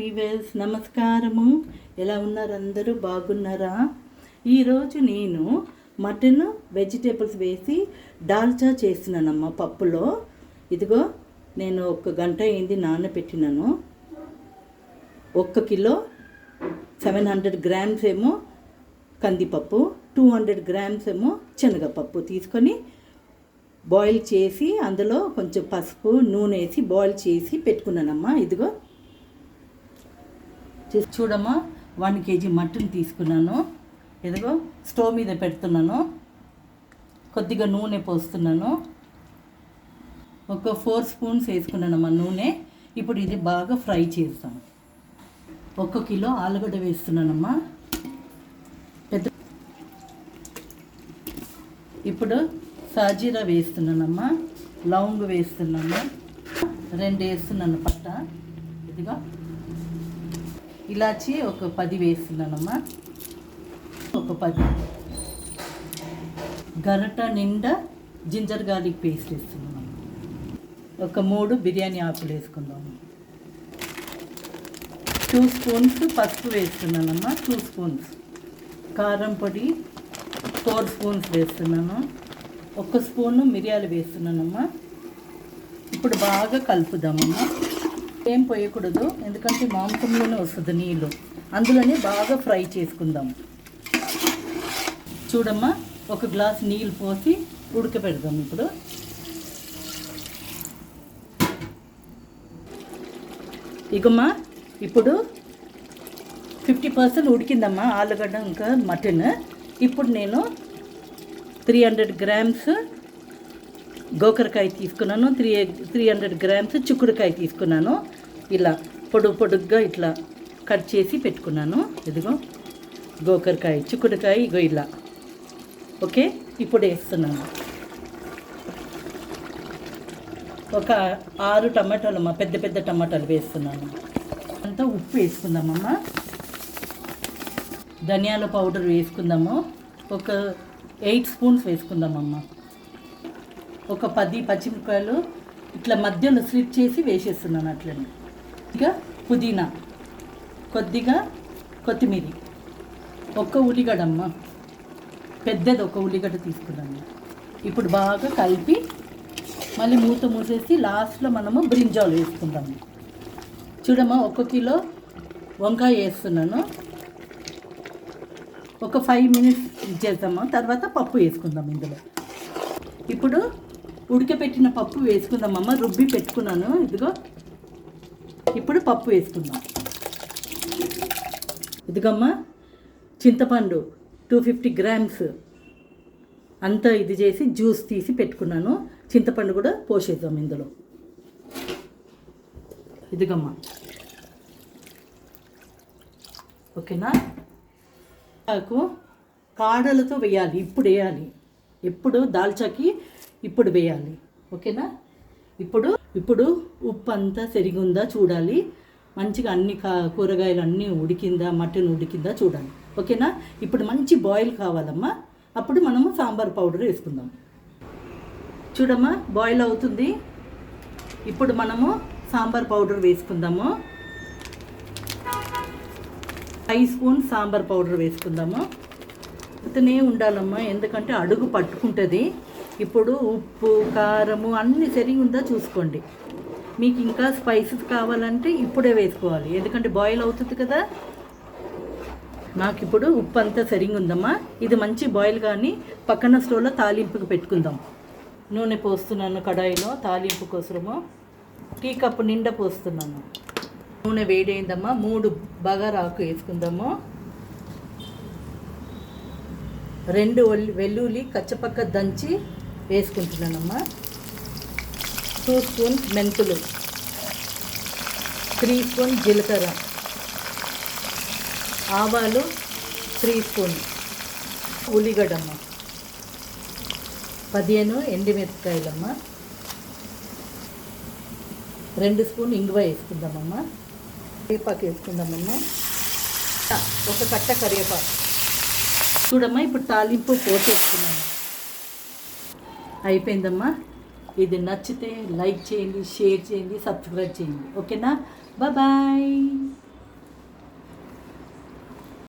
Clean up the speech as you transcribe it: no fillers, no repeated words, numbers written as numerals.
Weavers నమస్కారము. ఎలా ఉన్నారు? అందరూ బాగున్నారా? ఈరోజు నేను మటన్ వెజిటేబుల్స్ వేసి దాల్చా చేస్తున్నానమ్మా పప్పులో. ఇదిగో నేను 1 గంట అయింది నానబెట్టినాను. 1 కిలో 700 గ్రామ్స్ ఏమో కందిపప్పు, 200 గ్రామ్స్ ఏమో శనగపప్పు తీసుకొని బాయిల్ చేసి అందులో కొంచెం పసుపు నూనె వేసి బాయిల్ చేసి పెట్టుకున్నానమ్మా. ఇదిగో చూడమ్మా, 1 kg మటన్ తీసుకున్నాను. ఇదిగో స్టవ్ మీద పెడుతున్నాను. కొద్దిగా నూనె పోస్తున్నాను. ఒక 4 స్పూన్స్ వేసుకున్నానమ్మా నూనె. ఇప్పుడు ఇది బాగా ఫ్రై చేస్తాను. 1 కిలో ఆలుగడ్డ వేస్తున్నానమ్మా. ఇప్పుడు సాజీరా వేస్తున్నానమ్మా. లవంగ వేస్తున్నాను. 2 వేస్తున్నాను పట్ట. ఇదిగో ఇలాచి ఒక 10 వేస్తున్నానమ్మా. ఒక 10 గరట నిండా జింజర్ గార్లిక్ పేస్ట్ వేస్తున్నాను. ఒక 3 బిర్యానీ ఆకులు వేసుకుందాము. 2 స్పూన్స్ పసుపు వేస్తున్నానమ్మా. 2 స్పూన్స్ కారం పొడి 4 స్పూన్స్ వేస్తున్నాను. 1 స్పూను మిరియాలు వేస్తున్నానమ్మా. ఇప్పుడు బాగా కలుపుదామమ్మా. ఏం పోయకూడదు, ఎందుకంటే మాంసంలోనే వస్తుంది నీళ్ళు. అందులోనే బాగా ఫ్రై చేసుకుందాం. చూడమ్మా, 1 గ్లాస్ నీళ్ళు పోసి ఉడకపెడదాం. ఇప్పుడు ఇగమ్మా, ఇప్పుడు 50% ఉడికిందమ్మా ఆలుగడ్డ ఇంకా మటన్. ఇప్పుడు నేను 300 గ్రామ్స్ గోకరకాయ తీసుకున్నాను. 300 గ్రామ్స్ చిక్కుడుకాయ తీసుకున్నాను. ఇలా పొడుగ్గా ఇట్లా కట్ చేసి పెట్టుకున్నాను. ఇదిగో గోకరకాయ, చిక్కుడుకాయ ఇగో ఇలా. ఓకే, ఇప్పుడు వేస్తున్నాను. ఒక 6 టమాటాలు పెద్ద టమాటాలు వేస్తున్నాను. అంతా ఉప్పు వేసుకుందామమ్మా. ధనియాల పౌడర్ వేసుకుందాము. ఒక 8 స్పూన్స్ వేసుకుందామమ్మా. ఒక 10 పచ్చిమిరపకాయలు ఇట్లా మధ్యలో స్లిప్ చేసి వేసేస్తున్నాను అట్లనే. ఇక పుదీనా, కొద్దిగా కొత్తిమీర, 1 ఉల్లిగడ్డమ్మ, పెద్దది 1 ఉల్లిగడ్డ తీసుకున్నాను. ఇప్పుడు బాగా కలిపి మళ్ళీ మూత మూసేసి లాస్ట్లో మనము బ్రింజాల్ వేసుకుందాము. చూడమ్మా, 1 కిలో వంకాయ వేస్తున్నాను. ఒక 5 మినిట్స్ చేద్దాము. తర్వాత పప్పు వేసుకుందాం ఇందులో. ఇప్పుడు ఉడకపెట్టిన పప్పు వేసుకుందామమ్మ. రుబ్బి పెట్టుకున్నాను. ఇదిగో ఇప్పుడు పప్పు వేసుకుందాం. ఇదిగమ్మా, చింతపండు 250 గ్రామ్స్ అంతా ఇది చేసి జ్యూస్ తీసి పెట్టుకున్నాను. చింతపండు కూడా పోసేద్దాం ఇందులో. ఇదిగమ్మా, ఓకేనా? నాకు కాడలతో వేయాలి. ఇప్పుడు వేయాలి. ఎప్పుడు దాల్చాకి ఇప్పుడు వేయాలి. ఓకేనా? ఇప్పుడు ఉప్పు అంతా సరిగుందా చూడాలి. మంచిగా అన్ని కూరగాయలు అన్నీ ఉడికిందా, మటన్ ఉడికిందా చూడాలి. ఓకేనా? ఇప్పుడు మంచి బాయిల్ కావాలమ్మా. అప్పుడు మనము సాంబార్ పౌడర్ వేసుకుందాం. చూడమ్మా, బాయిల్ అవుతుంది. ఇప్పుడు మనము సాంబార్ పౌడర్ వేసుకుందాము. 5 స్పూన్స్ సాంబార్ పౌడర్ వేసుకుందాము. అతనే ఉండాలమ్మా, ఎందుకంటే అడుగు పట్టుకుంటుంది. ఇప్పుడు ఉప్పు కారము అన్నీ సరిగా ఉందా చూసుకోండి. మీకు ఇంకా స్పైసెస్ కావాలంటే ఇప్పుడే వేసుకోవాలి, ఎందుకంటే బాయిల్ అవుతుంది కదా. నాకు ఇప్పుడు ఉప్పు అంతా సరిగా ఉందమ్మా. ఇది మంచి బాయిల్ కానీ పక్కన స్టవ్లో తాలింపుకి పెట్టుకుందాం. నూనె పోస్తున్నాను కడాయిలో తాలింపు కోసము. టీ కప్పు నిండా పోస్తున్నాను. నూనె వేడైందమ్మా. 3 బగారాకు వేసుకుందాము. 2 వెల్లుల్లి కచ్చపక్క దంచి వేసుకుంటున్నానమ్మా. 2 స్పూన్స్ మెంతులు, 3 స్పూన్ జీలకర్ర, ఆవాలు 3 స్పూన్, ఉల్లిగడ్డమ్మ, 15 ఎండుమిరపకాయలమ్మ, 2 స్పూన్ ఇంగువ వేసుకుందామమ్మా. కరివేపాకు వేసుకుందామమ్మా. 1 కట్ట కరివేపాకు. చూడమ్మా, ఇప్పుడు తాలింపు పోసేసుకున్నాను. అయిపోయిందమ్మా. ఇది నచ్చితే లైక్ చేయండి, షేర్ చేయండి, సబ్స్క్రైబ్ చేయండి. ఓకేనా? బాయ్.